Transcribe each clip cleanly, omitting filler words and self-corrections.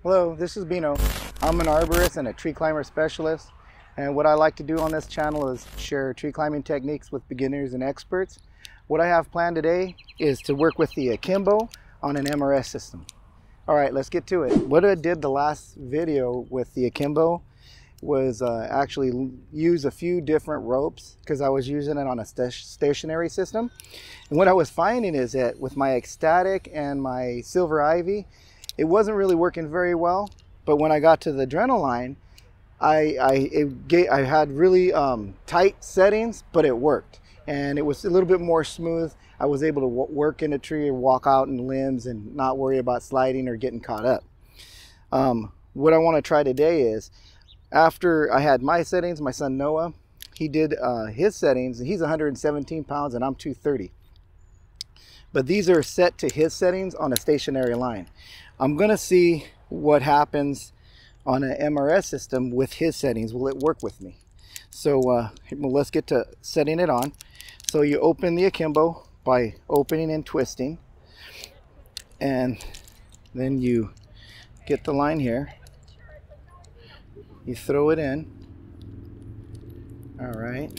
Hello, this is Bino. I'm an arborist and a tree climber specialist, and what I like to do on this channel is share tree climbing techniques with beginners and experts. What I have planned today is to work with the Akimbo on an MRS system. Alright, let's get to it. What I did the last video with the Akimbo was actually use a few different ropes because I was using it on a stationary system. And what I was finding is that with my ecstatic and my silver ivy, it wasn't really working very well. But when I got to the Adrenaline, I had really tight settings, but it worked. And it was a little bit more smooth. I was able to work in a tree or walk out in limbs and not worry about sliding or getting caught up. What I want to try today is, after I had my settings, my son Noah, he did his settings. He's 117 pounds and I'm 230. But these are set to his settings on a stationary line. I'm going to see what happens on an MRS system with his settings. Will it work with me? So let's get to setting it on. So you open the Akimbo by opening and twisting. And then you get the line here. You throw it in. All right.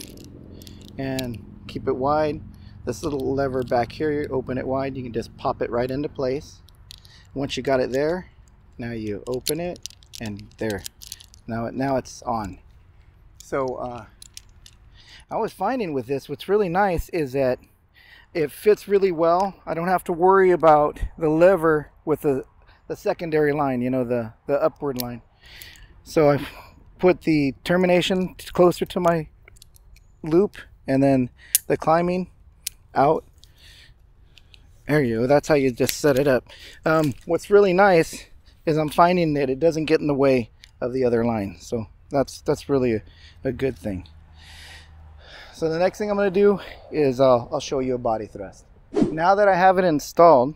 And keep it wide. This little lever back here, you open it wide, you can just pop it right into place. Once you got it there, now you open it, and there. Now it's on. So I was finding with this, what's really nice is that it fits really well. I don't have to worry about the lever with the secondary line, you know, the upward line. So I put the termination closer to my loop, and then the climbing out. There you go. That's how you just set it up. What's really nice is I'm finding that it doesn't get in the way of the other line. So that's really a good thing. So the next thing I'm going to do is I'll show you a body thrust. Now that I have it installed,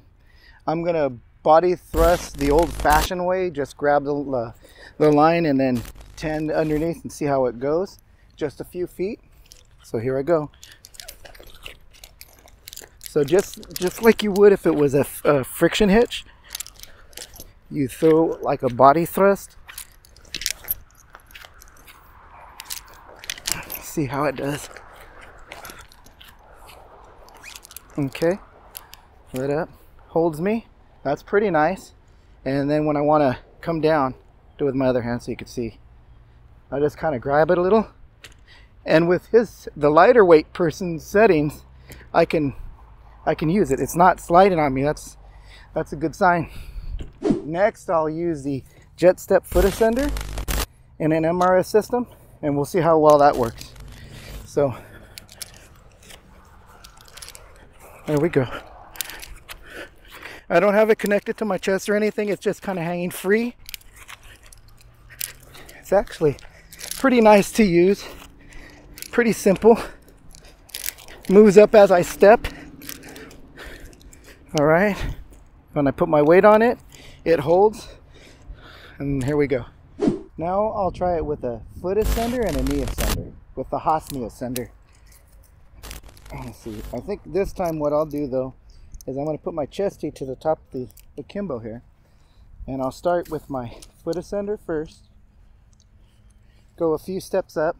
I'm going to body thrust the old-fashioned way. Just grab the line and then tend underneath and see how it goes. Just a few feet. So here I go. So just like you would if it was a friction hitch, you throw like a body thrust. See how it does. Okay, let up, holds me. That's pretty nice. And then when I want to come down, do it with my other hand so you can see. I just kind of grab it a little. And with the lighter weight person's settings, I can use it. It's not sliding on me. That's a good sign. Next, I'll use the jet step foot ascender in an MRS system, and we'll see how well that works. So there we go. I don't have it connected to my chest or anything. It's just kind of hanging free. It's actually pretty nice to use. Pretty simple. Moves up as I step. All right, when I put my weight on it, it holds, and here we go. Now I'll try it with a foot ascender and a knee ascender, with the Haas knee ascender. Let's see, I think this time what I'll do though, is I'm going to put my chest tee to the top of the Akimbo here, and I'll start with my foot ascender first, go a few steps up,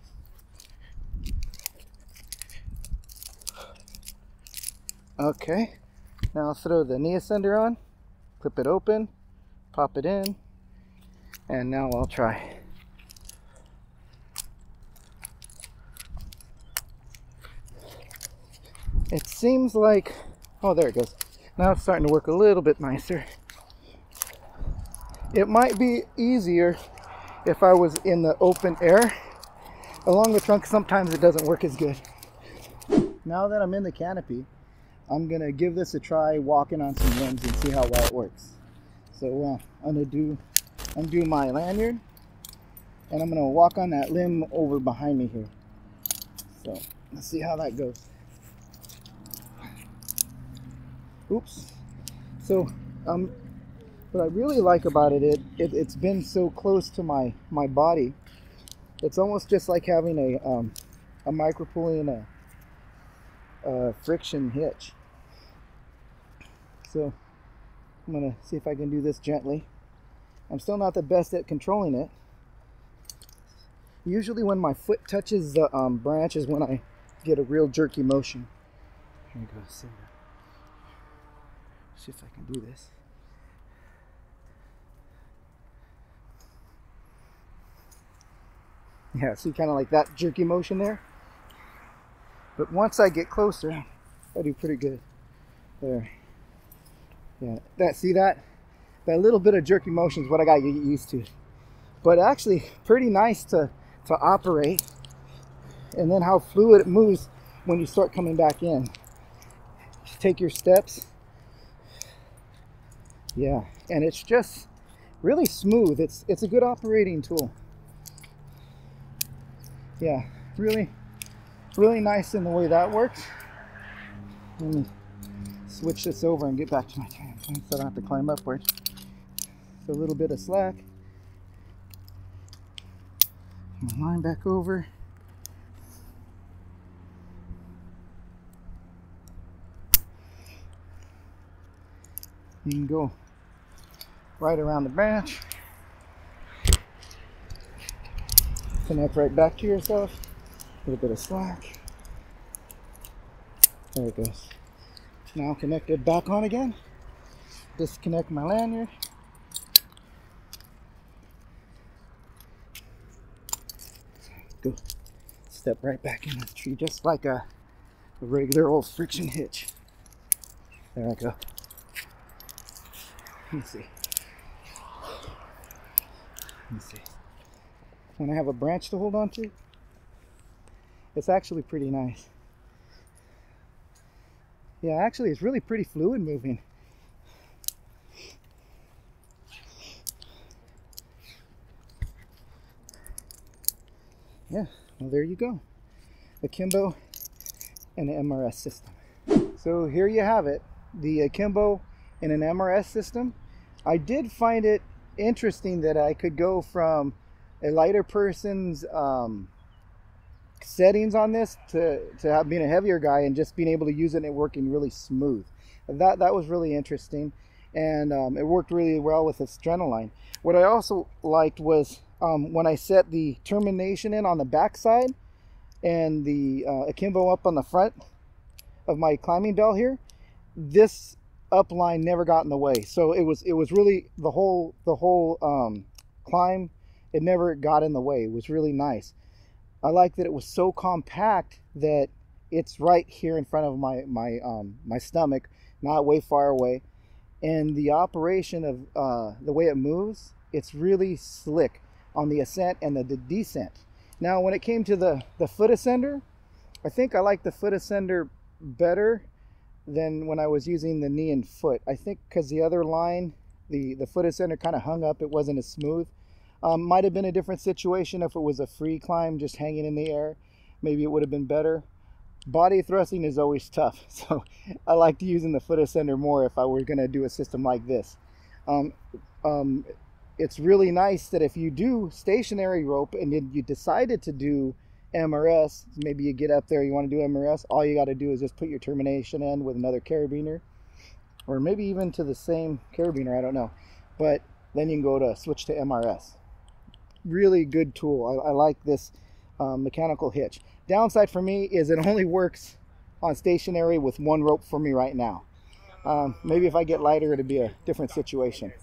okay. Now I'll throw the knee ascender on, clip it open, pop it in, and now I'll try. It seems like, oh, there it goes. Now it's starting to work a little bit nicer. It might be easier if I was in the open air. Along the trunk, sometimes it doesn't work as good. Now that I'm in the canopy, I'm going to give this a try walking on some limbs and see how well it works. So I'm going to undo my lanyard, and I'm going to walk on that limb over behind me here. So let's see how that goes. Oops. So what I really like about it's been so close to my body. It's almost just like having a micro pulley and a friction hitch. So I'm going to see if I can do this gently. I'm still not the best at controlling it. Usually when my foot touches the branch is when I get a real jerky motion. Here we go. See if I can do this. Yeah, see, kind of like that jerky motion there. But once I get closer, I do pretty good. There. Yeah, see that? That little bit of jerky motion is what I got to get used to. But actually, pretty nice to operate. And then how fluid it moves when you start coming back in. Just take your steps. Yeah, and it's just really smooth. It's a good operating tool. Yeah, really nice in the way that works. Let me switch this over and get back to my trampoline so I don't have to climb upward. So a little bit of slack. Line back over. You can go right around the branch. Connect right back to yourself. A little bit of slack. There it goes. Now connected back on again. Disconnect my lanyard. Go. Step right back in the tree just like a regular old friction hitch. There I go. Let me see. When I have a branch to hold on to, it's actually pretty nice. Yeah, actually it's really pretty fluid moving. Yeah, well there you go. Akimbo and the MRS system. So here you have it, the Akimbo in an MRS system. I did find it interesting that I could go from a lighter person's settings on this to being a heavier guy and just being able to use it and it working really smooth. That was really interesting, and it worked really well with its adrenaline. What I also liked was when I set the termination in on the back side and the Akimbo up on the front of my climbing bell here, this upline never got in the way. So it was really the whole climb, it never got in the way. It was really nice. I like that it was so compact that it's right here in front of my stomach, not way far away. And the operation of the way it moves, it's really slick on the ascent and the descent. Now when it came to the foot ascender, I think I like the foot ascender better than when I was using the knee and foot. I think because the other line, the foot ascender kind of hung up, it wasn't as smooth. Might have been a different situation if it was a free climb just hanging in the air. Maybe it would have been better. Body thrusting is always tough, so I liked using the foot ascender more if I were going to do a system like this. It's really nice that if you do stationary rope and then you decided to do MRS, maybe you get up there, you want to do MRS, all you got to do is just put your termination in with another carabiner, or maybe even to the same carabiner, I don't know. But then you can go to switch to MRS. Really good tool. I like this mechanical hitch. Downside for me is it only works on stationary with one rope for me right now. Maybe if I get lighter, it'd be a different situation.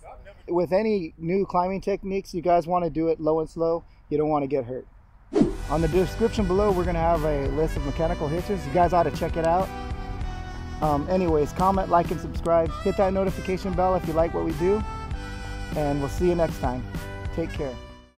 With any new climbing techniques, you guys want to do it low and slow. You don't want to get hurt. On the description below, we're going to have a list of mechanical hitches. You guys ought to check it out. Anyways, comment, like, and subscribe. Hit that notification bell if you like what we do. And we'll see you next time. Take care.